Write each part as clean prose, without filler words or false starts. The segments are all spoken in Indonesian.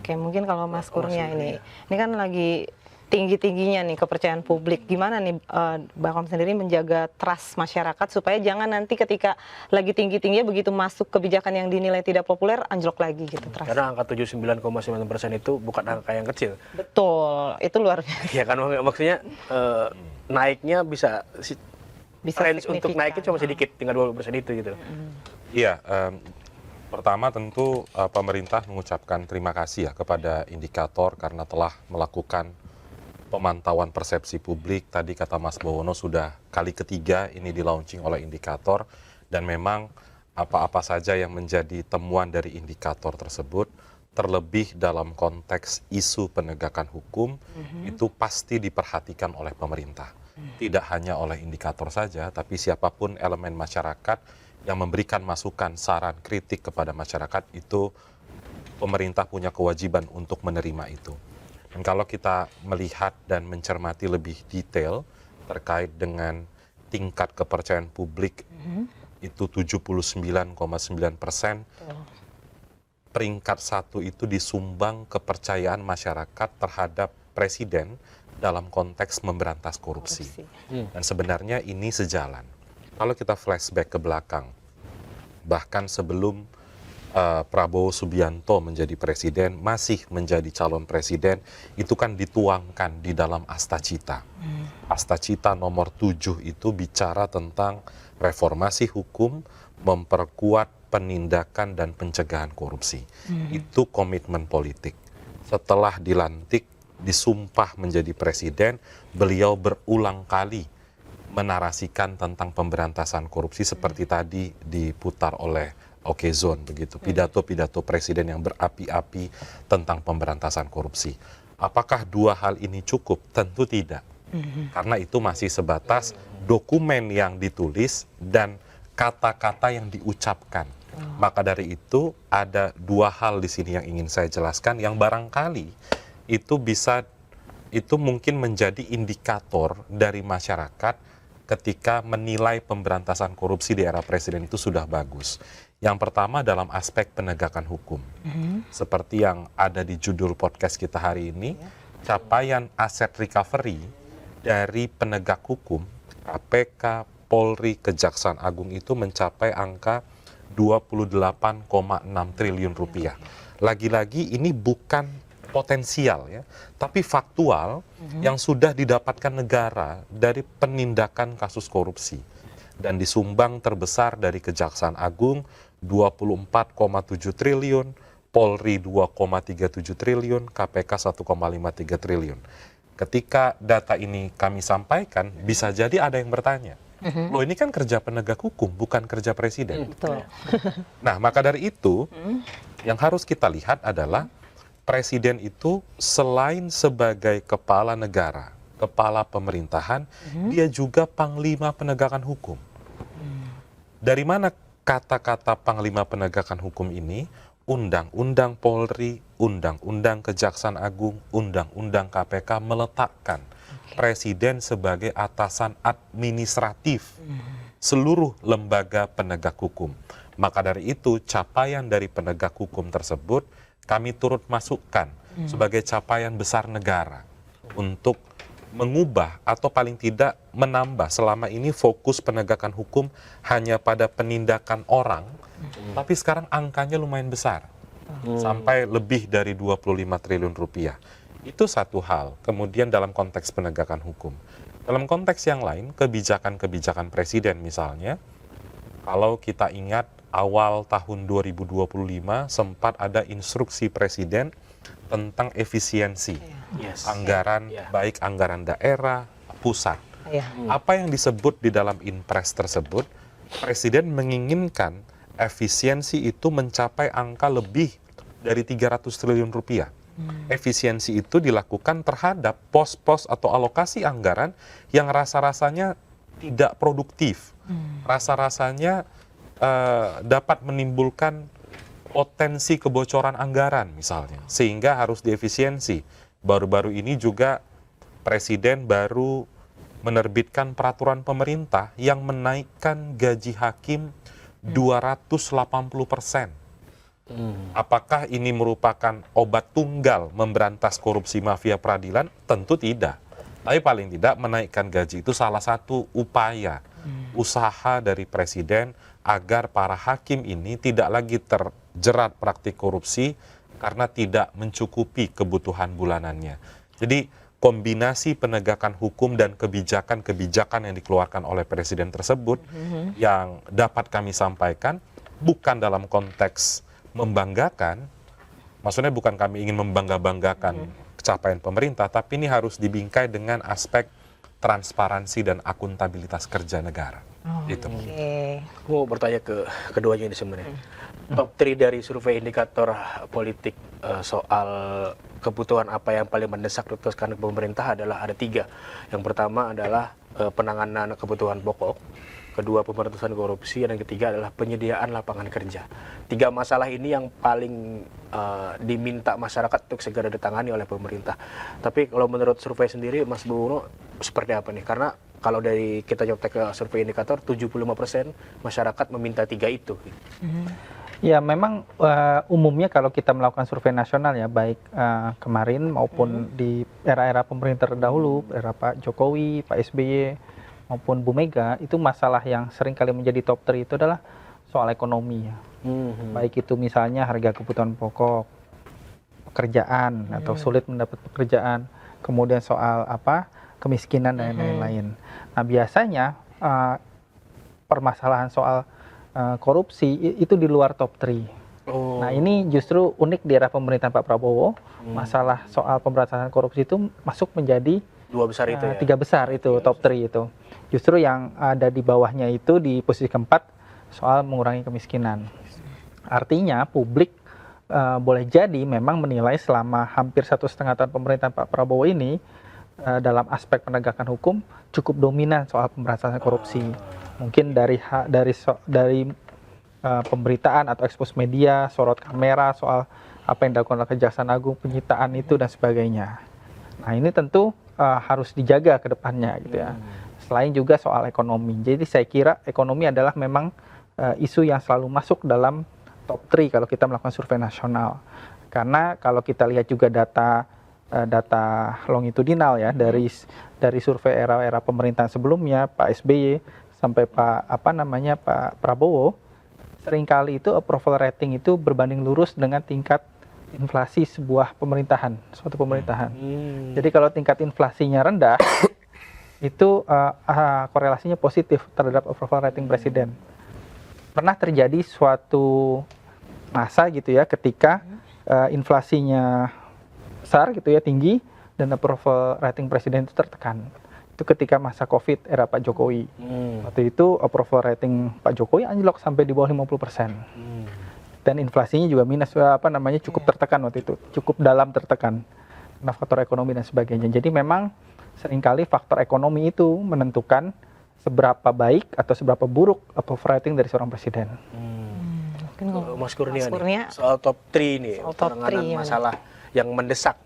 Oke, mungkin kalau Mas Kurnia sendiri ini kan lagi tinggi-tingginya nih kepercayaan publik. Gimana nih Bakom sendiri menjaga trust masyarakat supaya jangan nanti ketika lagi tinggi-tingginya begitu masuk kebijakan yang dinilai tidak populer anjlok lagi gitu trust. Karena angka 79,9% itu bukan angka yang kecil. Betul, itu luar biasa. Ya kan maksudnya naiknya bisa range untuk signifikan. naiknya cuma sedikit, tinggal 20% itu gitu. Iya, pertama tentu pemerintah mengucapkan terima kasih ya kepada indikator karena telah melakukan pemantauan persepsi publik. Tadi kata Mas Bawono sudah kali ketiga ini di launching oleh indikator, dan memang apa-apa saja yang menjadi temuan dari indikator tersebut, terlebih dalam konteks isu penegakan hukum, itu pasti diperhatikan oleh pemerintah. Tidak hanya oleh indikator saja, tapi siapapun elemen masyarakat yang memberikan masukan, saran, kritik kepada masyarakat, itu pemerintah punya kewajiban untuk menerima itu. Dan kalau kita melihat dan mencermati lebih detail terkait dengan tingkat kepercayaan publik, itu 79,9%, peringkat 1 itu disumbang kepercayaan masyarakat terhadap presiden dalam konteks memberantas korupsi. Dan sebenarnya ini sejalan. Kalau kita flashback ke belakang, bahkan sebelum Prabowo Subianto menjadi presiden, masih menjadi calon presiden, itu kan dituangkan di dalam Astacita. Astacita nomor 7 itu bicara tentang reformasi hukum, memperkuat penindakan dan pencegahan korupsi. Itu komitmen politik. Setelah dilantik, disumpah menjadi presiden, beliau berulang kali menarasikan tentang pemberantasan korupsi seperti tadi diputar oleh Okezone, begitu, pidato-pidato presiden yang berapi-api tentang pemberantasan korupsi. Apakah dua hal ini cukup? Tentu tidak. Karena itu masih sebatas dokumen yang ditulis dan kata-kata yang diucapkan. Maka dari itu ada dua hal di sini yang ingin saya jelaskan, yang barangkali itu mungkin menjadi indikator dari masyarakat ketika menilai pemberantasan korupsi di era presiden itu sudah bagus. Yang pertama dalam aspek penegakan hukum. Seperti yang ada di judul podcast kita hari ini, capaian aset recovery dari penegak hukum, KPK, Polri, Kejaksaan Agung itu mencapai angka 28,6 triliun rupiah. Lagi-lagi ini bukan potensial ya, tapi faktual yang sudah didapatkan negara dari penindakan kasus korupsi. Dan disumbang terbesar dari Kejaksaan Agung 24,7 triliun, Polri 2,37 triliun, KPK 1,53 triliun. Ketika data ini kami sampaikan, bisa jadi ada yang bertanya, loh ini kan kerja penegak hukum, bukan kerja presiden. Betul. Nah, maka dari itu, yang harus kita lihat adalah presiden itu selain sebagai kepala negara, kepala pemerintahan, dia juga panglima penegakan hukum. Dari mana kata-kata panglima penegakan hukum ini? Undang-undang Polri, Undang-undang Kejaksaan Agung, Undang-undang KPK meletakkan presiden sebagai atasan administratif seluruh lembaga penegak hukum. Maka dari itu, capaian dari penegak hukum tersebut kami turut masukkan sebagai capaian besar negara untuk mengubah atau paling tidak menambah. Selama ini fokus penegakan hukum hanya pada penindakan orang, tapi sekarang angkanya lumayan besar, sampai lebih dari 25 triliun rupiah. Itu satu hal. Kemudian dalam konteks penegakan hukum. Dalam konteks yang lain, kebijakan-kebijakan presiden misalnya, kalau kita ingat awal tahun 2025 sempat ada instruksi presiden tentang efisiensi anggaran, baik anggaran daerah, pusat. Apa yang disebut di dalam Inpres tersebut, presiden menginginkan efisiensi itu mencapai angka lebih dari 300 triliun rupiah. Efisiensi itu dilakukan terhadap pos-pos atau alokasi anggaran yang rasa-rasanya tidak produktif. Rasa-rasanya dapat menimbulkan potensi kebocoran anggaran misalnya, sehingga harus diefisiensi. Baru-baru ini juga presiden baru menerbitkan peraturan pemerintah yang menaikkan gaji hakim 280%. Apakah ini merupakan obat tunggal memberantas korupsi mafia peradilan? Tentu tidak. Tapi paling tidak menaikkan gaji itu salah satu upaya usaha dari presiden agar para hakim ini tidak lagi terjerat praktik korupsi karena tidak mencukupi kebutuhan bulanannya. Jadi kombinasi penegakan hukum dan kebijakan-kebijakan yang dikeluarkan oleh presiden tersebut yang dapat kami sampaikan bukan dalam konteks membanggakan, maksudnya bukan kami ingin membangga-banggakan capaian pemerintah, tapi ini harus dibingkai dengan aspek transparansi dan akuntabilitas kerja negara. Itu. Oke. Aku mau bertanya ke keduanya ini sebenarnya. Top 3 dari survei indikator politik soal kebutuhan apa yang paling mendesak diputuskan pemerintah adalah ada 3. Yang pertama adalah penanganan kebutuhan pokok, kedua pemberantasan korupsi, dan yang ketiga adalah penyediaan lapangan kerja. 3 masalah ini yang paling diminta masyarakat untuk segera ditangani oleh pemerintah. Tapi kalau menurut survei sendiri, Mas Buwono, seperti apa nih? Karena kalau dari kita nyontek ke survei indikator, 75% masyarakat meminta 3 itu. Ya memang umumnya kalau kita melakukan survei nasional ya, baik kemarin maupun di era-era pemerintah terdahulu, era Pak Jokowi, Pak SBY, maupun Bu Mega, itu masalah yang sering kali menjadi top 3 itu adalah soal ekonomi ya. Baik itu misalnya harga kebutuhan pokok, pekerjaan atau sulit mendapat pekerjaan, kemudian soal kemiskinan dan lain-lain. Nah biasanya permasalahan soal korupsi itu di luar top 3. Nah ini justru unik di era pemerintahan Pak Prabowo, masalah soal pemberantasan korupsi itu masuk menjadi 2 besar itu ya? 3 besar itu, top 3 itu. Justru yang ada di bawahnya itu di posisi keempat soal mengurangi kemiskinan. Artinya publik boleh jadi memang menilai selama hampir 1,5 tahun pemerintahan Pak Prabowo ini dalam aspek penegakan hukum cukup dominan soal pemberantasan korupsi. Mungkin dari pemberitaan atau ekspos media, sorot kamera soal apa yang dilakukan oleh Kejaksaan Agung, penyitaan itu dan sebagainya. Nah ini tentu harus dijaga ke depannya gitu ya. Selain juga soal ekonomi. Jadi saya kira ekonomi adalah memang isu yang selalu masuk dalam top 3 kalau kita melakukan survei nasional. Karena kalau kita lihat juga data longitudinal ya dari survei era pemerintahan sebelumnya Pak SBY sampai Pak Prabowo, seringkali itu approval rating itu berbanding lurus dengan tingkat inflasi suatu pemerintahan. Jadi kalau tingkat inflasinya rendah itu korelasinya positif terhadap approval rating presiden. Pernah terjadi suatu masa gitu ya ketika inflasinya besar gitu ya, tinggi, dan approval rating presiden itu tertekan. Itu ketika masa Covid era Pak Jokowi. Waktu itu approval rating Pak Jokowi anjlok sampai di bawah 50%. Dan inflasinya juga minus cukup tertekan waktu itu, cukup dalam tertekan. Karena faktor ekonomi dan sebagainya. Jadi memang seringkali faktor ekonomi itu menentukan seberapa baik atau seberapa buruk approval rating dari seorang presiden. Mas Kurnia, Kurnia, nih, soal top 3 nih, penanganan iya, masalah yang mendesak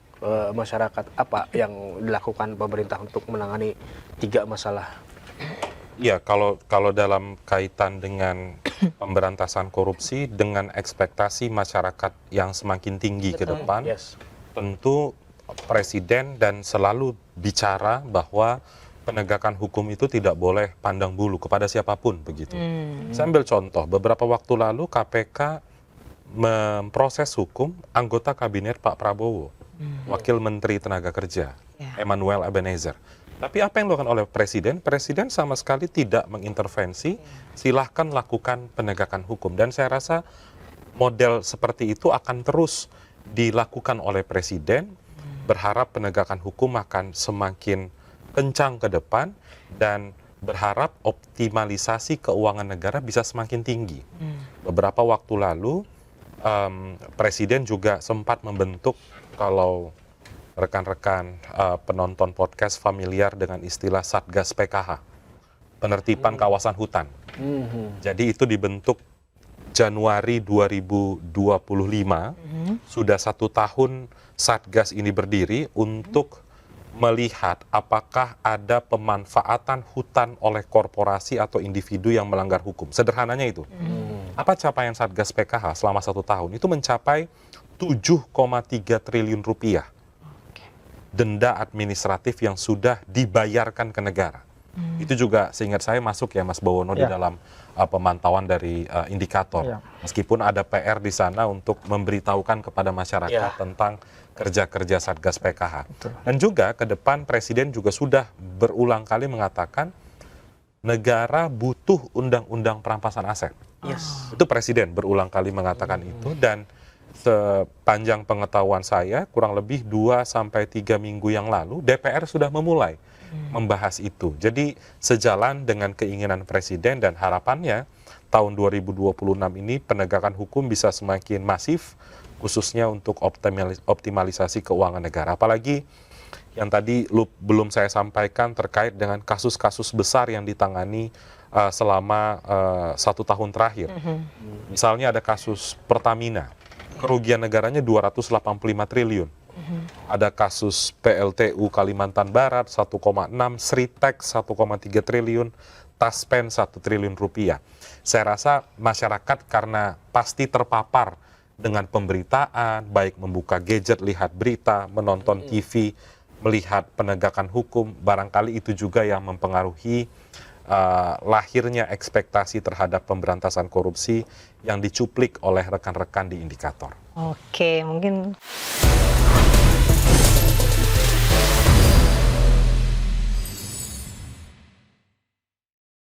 masyarakat, apa yang dilakukan pemerintah untuk menangani 3 masalah? Ya, kalau dalam kaitan dengan pemberantasan korupsi dengan ekspektasi masyarakat yang semakin tinggi ke depan, tentu presiden dan selalu bicara bahwa penegakan hukum itu tidak boleh pandang bulu kepada siapapun begitu. Saya ambil contoh, beberapa waktu lalu KPK memproses hukum anggota kabinet Pak Prabowo, Wakil Menteri Tenaga Kerja, Emmanuel Ebenezer. Tapi apa yang dilakukan oleh presiden? Presiden sama sekali tidak mengintervensi, silahkan lakukan penegakan hukum. Dan saya rasa model seperti itu akan terus dilakukan oleh presiden, berharap penegakan hukum akan semakin kencang ke depan, dan berharap optimalisasi keuangan negara bisa semakin tinggi. Beberapa waktu lalu, presiden juga sempat membentuk, kalau rekan-rekan penonton podcast familiar dengan istilah Satgas PKH, penertiban kawasan hutan. Jadi itu dibentuk Januari 2025, sudah 1 tahun Satgas ini berdiri untuk melihat apakah ada pemanfaatan hutan oleh korporasi atau individu yang melanggar hukum. Sederhananya itu. Apa capaian Satgas PKH selama 1 tahun? Itu mencapai 7,3 triliun rupiah denda administratif yang sudah dibayarkan ke negara. Itu juga seingat saya masuk ya Mas Bawono di Ya. dalam pemantauan dari indikator. Ya. Meskipun ada PR di sana untuk memberitahukan kepada masyarakat Ya. tentang kerja-kerja Satgas PKH. Betul. Dan juga ke depan Presiden juga sudah berulang kali mengatakan negara butuh undang-undang perampasan aset. Yes. Itu Presiden berulang kali mengatakan itu, dan sepanjang pengetahuan saya kurang lebih 2-3 minggu yang lalu DPR sudah memulai membahas itu. Jadi sejalan dengan keinginan Presiden dan harapannya tahun 2026 ini penegakan hukum bisa semakin masif, khususnya untuk optimalisasi keuangan negara. Apalagi yang tadi belum saya sampaikan terkait dengan kasus-kasus besar yang ditangani selama 1 tahun terakhir. Misalnya ada kasus Pertamina, kerugian negaranya 285 triliun. Ada kasus PLTU Kalimantan Barat 1,6, Sritex 1,3 triliun, Taspen 1 triliun rupiah. Saya rasa masyarakat karena pasti terpapar dengan pemberitaan, baik membuka gadget, lihat berita, menonton TV, melihat penegakan hukum, barangkali itu juga yang mempengaruhi lahirnya ekspektasi terhadap pemberantasan korupsi yang dicuplik oleh rekan-rekan di indikator. Oke, mungkin